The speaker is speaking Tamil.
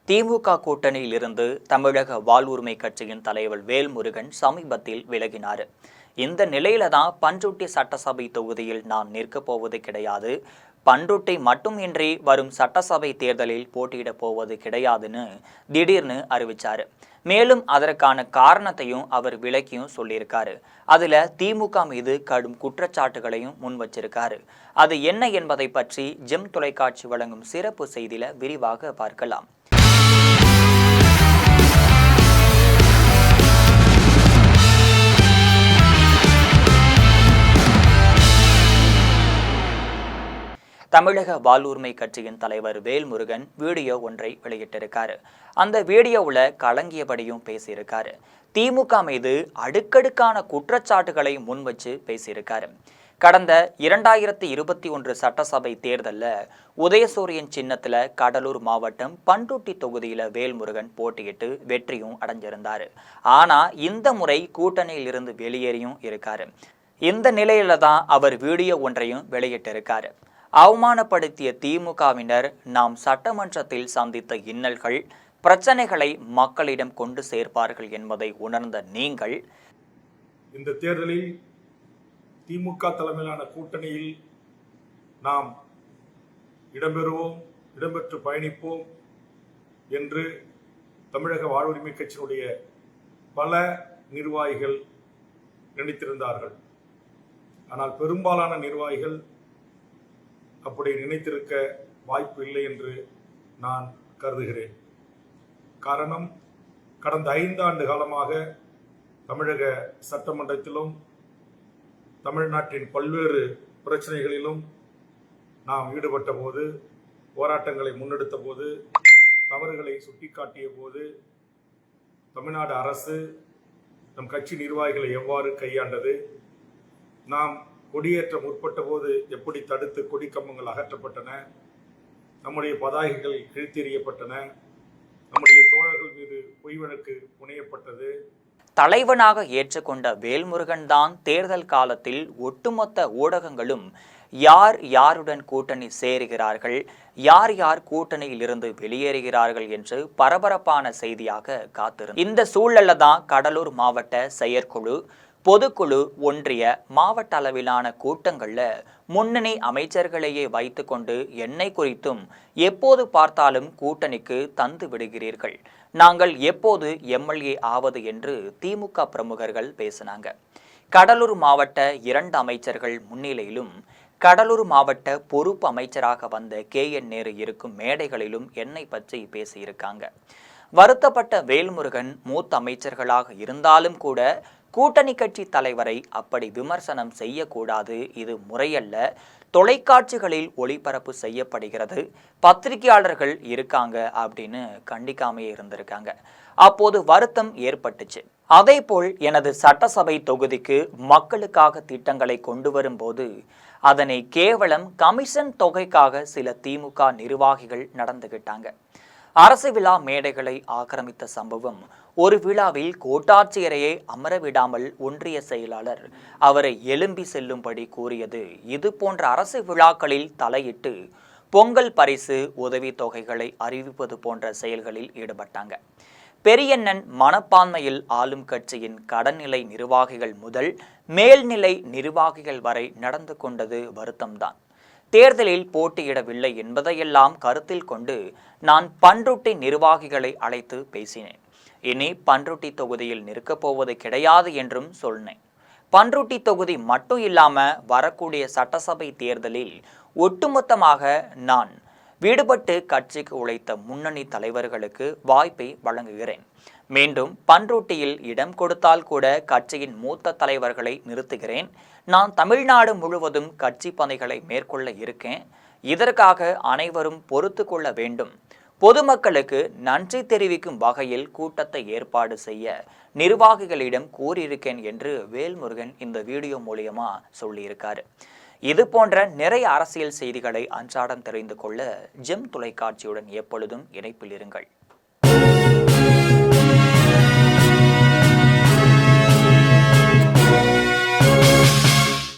திமுக கூட்டணியில் இருந்து தமிழக வாழ்வுரிமை கட்சியின் தலைவர் வேல்முருகன் சமீபத்தில் விலகினார். இந்த நிலையில தான் பண்ருட்டி சட்டசபை தொகுதியில் நான் நிற்கப் போவது கிடையாது, பண்ருட்டி மட்டுமின்றி வரும் சட்டசபை தேர்தலில் போட்டியிடப் போவது கிடையாதுன்னு திடீர்னு அறிவிச்சாரு. மேலும் அதற்கான காரணத்தையும் அவர் விளக்கியும் சொல்லியிருக்காரு. அதுல திமுக மீது கடும் குற்றச்சாட்டுகளையும் முன் வச்சிருக்காரு. அது என்ன என்பதை பற்றி ஜெம் தொலைக்காட்சி வழங்கும் சிறப்பு செய்தியில விரிவாக பார்க்கலாம். தமிழக வாழ்வுரிமை கட்சியின் தலைவர் வேல்முருகன் வீடியோ ஒன்றை வெளியிட்டிருக்காரு. அந்த வீடியோவில் கலங்கியபடியும் பேசியிருக்காரு. திமுக மீது அடுக்கடுக்கான குற்றச்சாட்டுகளை முன் வச்சு பேசியிருக்காரு. கடந்த 2021 சட்டசபை தேர்தலில் உதயசூரியன் சின்னத்தில் கடலூர் மாவட்டம் பண்ருட்டி தொகுதியில் வேல்முருகன் போட்டியிட்டு வெற்றியும் அடைஞ்சிருந்தார். ஆனால் இந்த முறை கூட்டணியில் இருந்து வெளியேறியும் இருக்காரு. இந்த நிலையில தான் அவர் வீடியோ ஒன்றையும் வெளியிட்டிருக்காரு. அவமானப்படுத்திய திமுகவினர் நாம் சட்டமன்றத்தில் சந்தித்த இன்னல்கள், பிரச்சனைகளை மக்களிடம் கொண்டு சேர்ப்பார்கள் என்பதை உணர்ந்த நீங்கள் இந்த தேர்தலில் திமுக தலைமையிலான கூட்டணியில் நாம் இடம்பெற்று பயணிப்போம் என்று தமிழக வாழ்வுரிமை கட்சியினுடைய பல நிர்வாகிகள் நினைத்திருந்தார்கள். ஆனால் பெரும்பாலான நிர்வாகிகள் அப்படி நினைத்திருக்க வாய்ப்பு இல்லை என்று நான் கருதுகிறேன். காரணம், கடந்த 5 ஆண்டு காலமாக தமிழக சட்டமன்றத்திலும் தமிழ்நாட்டின் பல்வேறு பிரச்சனைகளிலும் நாம் ஈடுபட்ட போது, போராட்டங்களை முன்னெடுத்த போது, தவறுகளை சுட்டிக்காட்டிய போது தமிழ்நாடு அரசு நம் கட்சி நிர்வாகிகளை எவ்வாறு கையாண்டது, நாம் கொடியேற்ற முற்பட்ட போது எப்படி தடுத்து கொடி கம்பங்கள் அகற்றப்பட்டன, நம்முடைய பதாகைகள் கிழித்தெறியப்பட்டன, நம்முடைய தோழர்கள் மீது பொய் வழக்கு புனையப்பட்டது. தலைவனாக ஏற்றுக்கொண்ட வேல்முருகன் தான் தேர்தல் காலத்தில் ஒட்டுமொத்த ஊடகங்களும் யார் யாருடன் கூட்டணி சேருகிறார்கள், யார் யார் கூட்டணியில் இருந்து வெளியேறுகிறார்கள் என்று பரபரப்பான செய்தியாக காத்திருந்தது. இந்த சூழல்ல தான் கடலூர் மாவட்ட செயற்குழு, பொதுக்குழு, ஒன்றிய, மாவட்ட அளவிலான கூட்டங்களில் முன்னணி அமைச்சர்களையே வைத்துக்கொண்டு என்னை குறித்தும் எப்போது பார்த்தாலும் கூட்டணிக்கு தந்து விடுகிறீர்கள், நாங்கள் எப்போது எம்எல்ஏ ஆவது என்று திமுக பிரமுகர்கள் பேசினாங்க. கடலூர் மாவட்ட 2 அமைச்சர்கள் முன்னிலையிலும் கடலூர் மாவட்ட பொறுப்பு அமைச்சராக வந்த KN நேரு இருக்கும் மேடைகளிலும் என்னை பற்றி பேசியிருக்காங்க. வருத்தப்பட்ட வேல்முருகன் மூத்த அமைச்சர்களாக இருந்தாலும் கூட கூட்டணி கட்சி தலைவரை அப்படி விமர்சனம் செய்யக்கூடாது, இது முறையல்ல, தொலைக்காட்சிகளில் ஒளிபரப்பு செய்யப்படுகிறது, பத்திரிகையாளர்கள் இருக்காங்க அப்படின்னு கண்டிக்காமே இருந்திருக்காங்க. அப்போது வருத்தம் ஏற்பட்டுச்சு. அதே போல் எனது சட்டசபை தொகுதிக்கு மக்களுக்காக திட்டங்களை கொண்டு வரும்போது அதனை கேவலம் கமிஷன் தொகைக்காக சில திமுக நிர்வாகிகள் நடந்துகிட்டாங்க. அரசு விழா மேடைகளை ஆக்கிரமித்த சம்பவம், ஒரு விழாவில் கோட்டாட்சியரையே அமரவிடாமல் ஒன்றிய செயலாளர் அவரை எழும்பி செல்லும்படி கூறியது, இது போன்ற அரசு விழாக்களில் தலையிட்டு பொங்கல் பரிசு, உதவி தொகைகளை அறிவிப்பது போன்ற செயல்களில் ஈடுபட்டாங்க. பெரியண்ணன் மனப்பான்மையில் ஆளும் கட்சியின் கடன்நிலை நிர்வாகிகள் முதல் மேல்நிலை நிர்வாகிகள் வரை நடந்து கொண்டது வருத்தம்தான். தேர்தலில் போட்டியிடவில்லை என்பதையெல்லாம் கருத்தில் கொண்டு நான் பண்ருட்டி நிர்வாகிகளை அழைத்து பேசினேன். இனி பண்ருட்டி தொகுதியில் நிற்கப் போவது கிடையாது என்றும் சொன்னேன். பண்ருட்டி தொகுதி மட்டும் இல்லாம வரக்கூடிய சட்டசபை தேர்தலில் ஒட்டுமொத்தமாக நான் விடுபட்டு கட்சிக்கு உழைத்த முன்னணி தலைவர்களுக்கு வாய்ப்பை வழங்குகிறேன். மீண்டும் பண்ருட்டியில் இடம் கொடுத்தால் கூட கட்சியின் மூத்த தலைவர்களை நிறுத்துகிறேன். நான் தமிழ்நாடு முழுவதும் கட்சி பணிகளை மேற்கொள்ள இருக்கேன். இதற்காக அனைவரும் பொறுத்து கொள்ள வேண்டும். பொதுமக்களுக்கு நன்றி தெரிவிக்கும் வகையில் கூட்டத்தை ஏற்பாடு செய்ய நிர்வாகிகளிடம் கூறியிருக்கேன் என்று வேல்முருகன் இந்த வீடியோ மூலியமா சொல்லியிருக்காரு. இது போன்ற நிறைய அரசியல் செய்திகளை அன்றாடம் தெரிந்து கொள்ள ஜெம் தொலைக்காட்சியுடன் எப்பொழுதும் இணைப்பில் இருங்கள்.